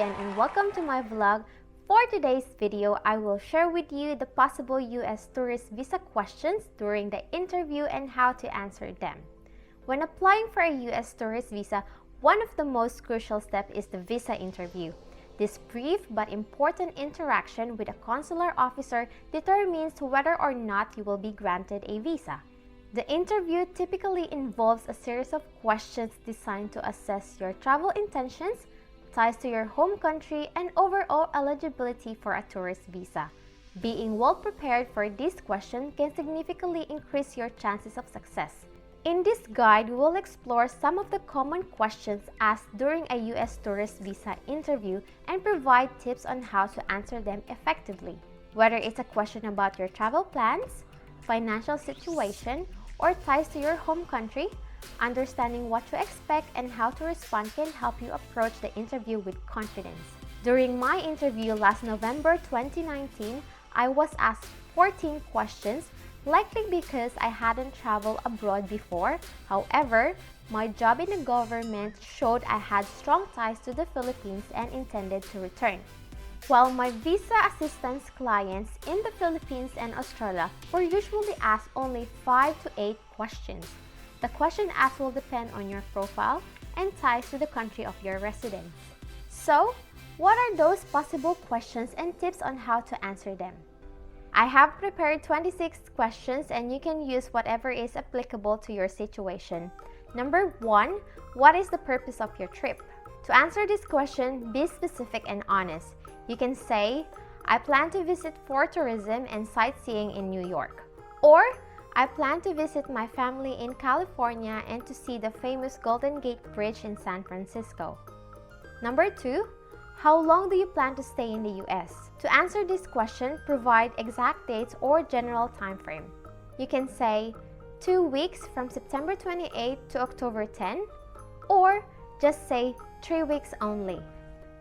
Vien and welcome to my vlog. For today's video, I will share with you the possible US tourist visa questions during the interview and how to answer them. When applying for a US tourist visa, one of the most crucial steps is the visa interview. This brief but important interaction with a consular officer determines whether or not you will be granted a visa. The interview typically involves a series of questions designed to assess your travel intentions, ties to your home country, and overall eligibility for a tourist visa. Being well prepared for this question can significantly increase your chances of success. In this guide, we will explore some of the common questions asked during a US tourist visa interview and provide tips on how to answer them effectively. Whether it's a question about your travel plans, financial situation, or ties to your home country, understanding what to expect and how to respond can help you approach the interview with confidence. During my interview last November 2019, I was asked 14 questions, likely because I hadn't traveled abroad before. However, my job in the government showed I had strong ties to the Philippines and intended to return. While my visa assistance clients in the Philippines and Australia were usually asked only 5 to 8 questions. The question asked will depend on your profile and ties to the country of your residence. So, what are those possible questions and tips on how to answer them? I have prepared 26 questions and you can use whatever is applicable to your situation. Number 1, what is the purpose of your trip? To answer this question, be specific and honest. You can say, I plan to visit for tourism and sightseeing in New York. Or, I plan to visit my family in California and to see the famous Golden Gate Bridge in San Francisco. Number 2, how long do you plan to stay in the US? To answer this question, provide exact dates or general time frame. You can say 2 weeks from September 28 to October 10, or just say 3 weeks only.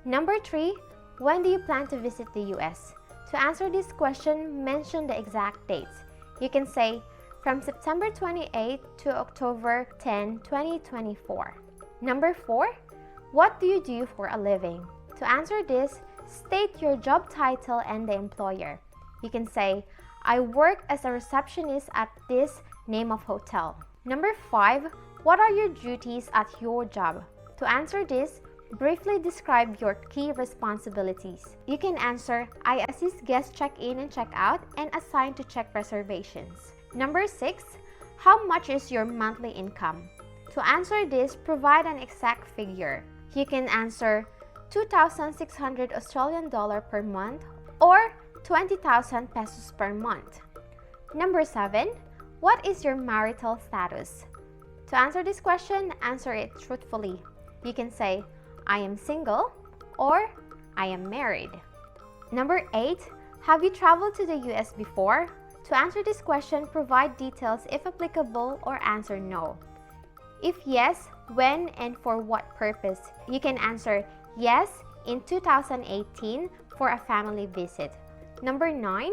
Number 3, when do you plan to visit the US? To answer this question, mention the exact dates. You can say from September 28 to October 10, 2024. Number 4, what do you do for a living? To answer this, state your job title and the employer. You can say, I work as a receptionist at this name of hotel. Number 5, what are your duties at your job? To answer this, briefly describe your key responsibilities. You can answer, I assist guests check-in and check-out and assign to check reservations. Number 6, how much is your monthly income? To answer this, provide an exact figure. You can answer 2,600 Australian dollar per month or 20,000 pesos per month. Number 7, what is your marital status? To answer this question, answer it truthfully. You can say, I am single or I am married. Number 8, have you traveled to the US before? To answer this question, provide details if applicable or answer no. If yes, when and for what purpose? You can answer yes in 2018 for a family visit. Number 9,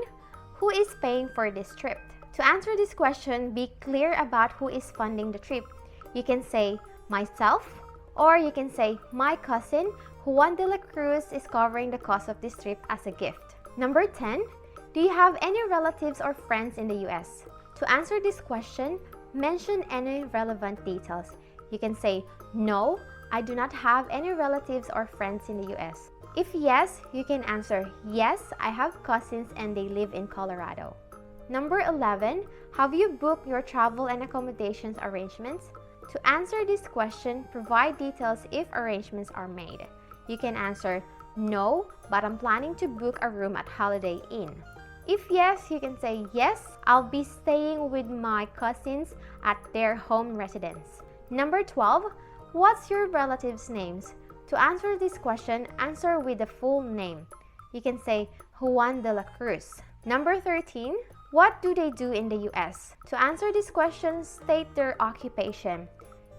who is paying for this trip? To answer this question, be clear about who is funding the trip. You can say myself, or you can say, my cousin, Juan de la Cruz, is covering the cost of this trip as a gift. Number 10, do you have any relatives or friends in the US? To answer this question, mention any relevant details. You can say, no, I do not have any relatives or friends in the US. If yes, you can answer, yes, I have cousins and they live in Colorado. Number 11, have you booked your travel and accommodations arrangements? To answer this question, provide details if arrangements are made. You can answer, no, but I'm planning to book a room at Holiday Inn. If yes, you can say, yes, I'll be staying with my cousins at their home residence. Number 12, what's your relatives' names? To answer this question, answer with the full name. You can say, Juan de la Cruz. Number 13, what do they do in the US? To answer this question, state their occupation.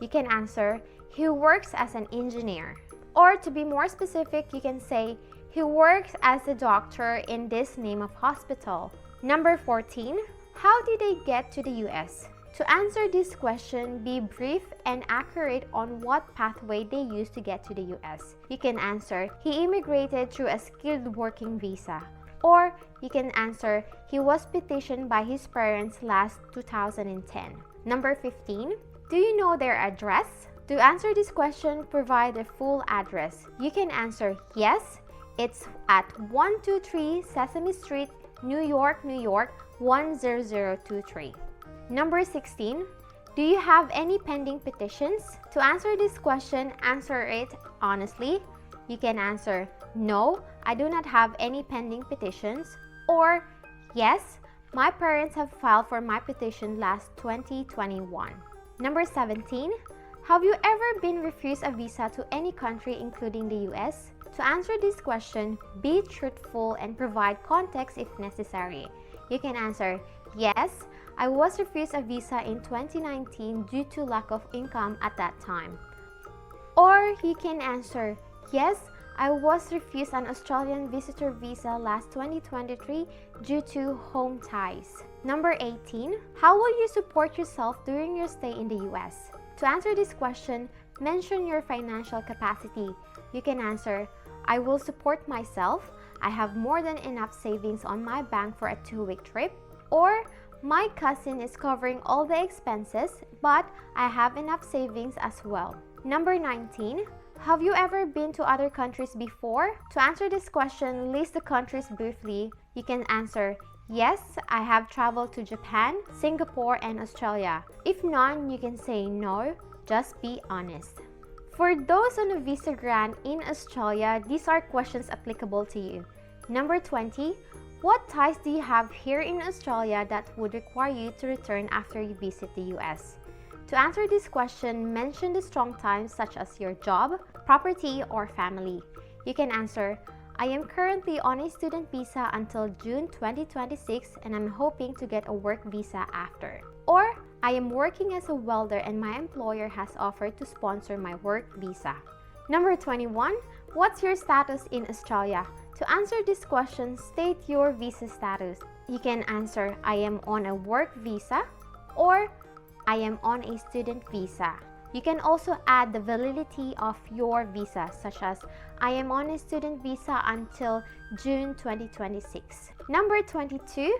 You can answer, he works as an engineer. Or to be more specific, you can say, he works as a doctor in this name of hospital. Number 14, how did they get to the US? To answer this question, be brief and accurate on what pathway they used to get to the US. You can answer, he immigrated through a skilled working visa. Or you can answer, he was petitioned by his parents last 2010. Number 15, do you know their address? To answer this question, provide the full address. You can answer, yes, it's at 123 Sesame Street, New York, New York, 10023. Number 16, do you have any pending petitions? To answer this question, answer it honestly. You can answer, no, I do not have any pending petitions. Or, yes, my parents have filed for my petition last 2021. Number 17, have you ever been refused a visa to any country including the US? To answer this question, be truthful and provide context if necessary. You can answer, yes, I was refused a visa in 2019 due to lack of income at that time. Or you can answer, yes, I was refused an Australian visitor visa last 2023 due to home ties. Number 18, how will you support yourself during your stay in the US? To answer this question, mention your financial capacity. You can answer, I will support myself. I have more than enough savings on my bank for a 2-week trip. Or, my cousin is covering all the expenses, but I have enough savings as well. Number 19, have you ever been to other countries before? To answer this question, list the countries briefly. You can answer, yes, I have traveled to Japan, Singapore, and Australia. If none, you can say no. Just be honest. For those on a visa grant in Australia, these are questions applicable to you. Number 20, what ties do you have here in Australia that would require you to return after you visit the US? To answer this question, mention the strong ties such as your job, property, or family. You can answer, I am currently on a student visa until June 2026 and I'm hoping to get a work visa after. Or, I am working as a welder and my employer has offered to sponsor my work visa. Number 21, what's your status in Australia? To answer this question, state your visa status. You can answer, I am on a work visa, or I am on a student visa. You can also add the validity of your visa, such as I am on a student visa until June 2026. Number 22,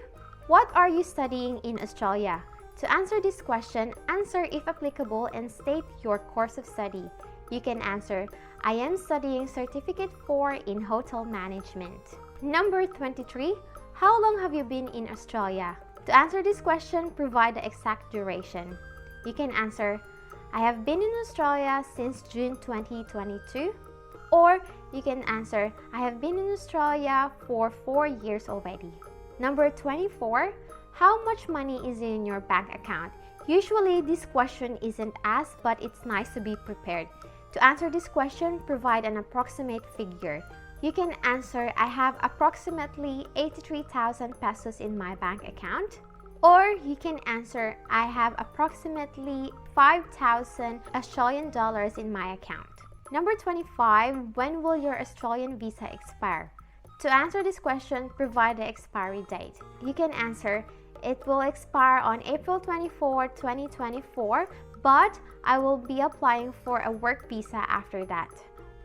what are you studying in Australia? To answer this question, answer if applicable and state your course of study. You can answer, I am studying Certificate 4 in Hotel Management. Number 23, how long have you been in Australia? To answer this question, provide the exact duration. You can answer, I have been in Australia since June 2022. Or you can answer, I have been in Australia for 4 years already. Number 24, how much money is in your bank account? Usually this question isn't asked, but it's nice to be prepared. To answer this question, provide an approximate figure. You can answer, I have approximately 83,000 pesos in my bank account. Or you can answer, I have approximately 5,000 Australian dollars in my account. Number 25, when will your Australian visa expire? To answer this question, provide the expiry date. You can answer, it will expire on April 24, 2024, but I will be applying for a work visa after that.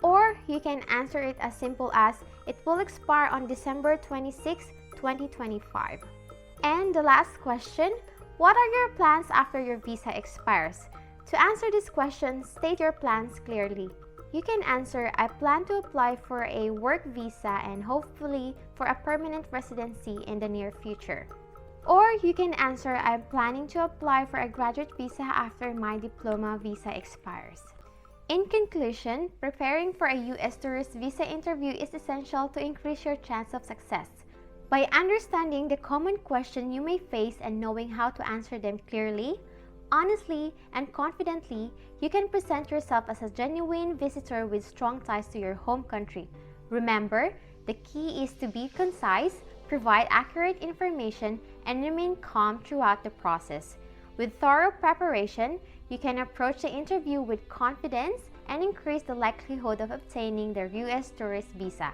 Or you can answer it as simple as, it will expire on December 26, 2025. And the last question, what are your plans after your visa expires? To answer this question, state your plans clearly. You can answer, I plan to apply for a work visa and hopefully for a permanent residency in the near future. Or you can answer, I'm planning to apply for a graduate visa after my diploma visa expires. In conclusion, preparing for a US tourist visa interview is essential to increase your chance of success. By understanding the common question you may face and knowing how to answer them clearly, honestly, and confidently, you can present yourself as a genuine visitor with strong ties to your home country. Remember, the key is to be concise, provide accurate information, and remain calm throughout the process. With thorough preparation, you can approach the interview with confidence and increase the likelihood of obtaining the US tourist visa.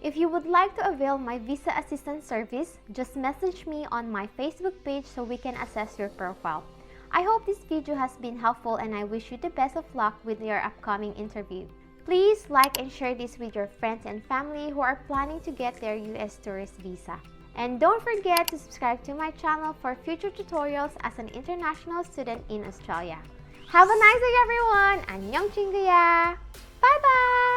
If you would like to avail my visa assistance service, just message me on my Facebook page so we can assess your profile. I hope this video has been helpful and I wish you the best of luck with your upcoming interview. Please like and share this with your friends and family who are planning to get their US tourist visa. And don't forget to subscribe to my channel for future tutorials as an international student in Australia. Have a nice day everyone! 안녕 친구야! Bye bye!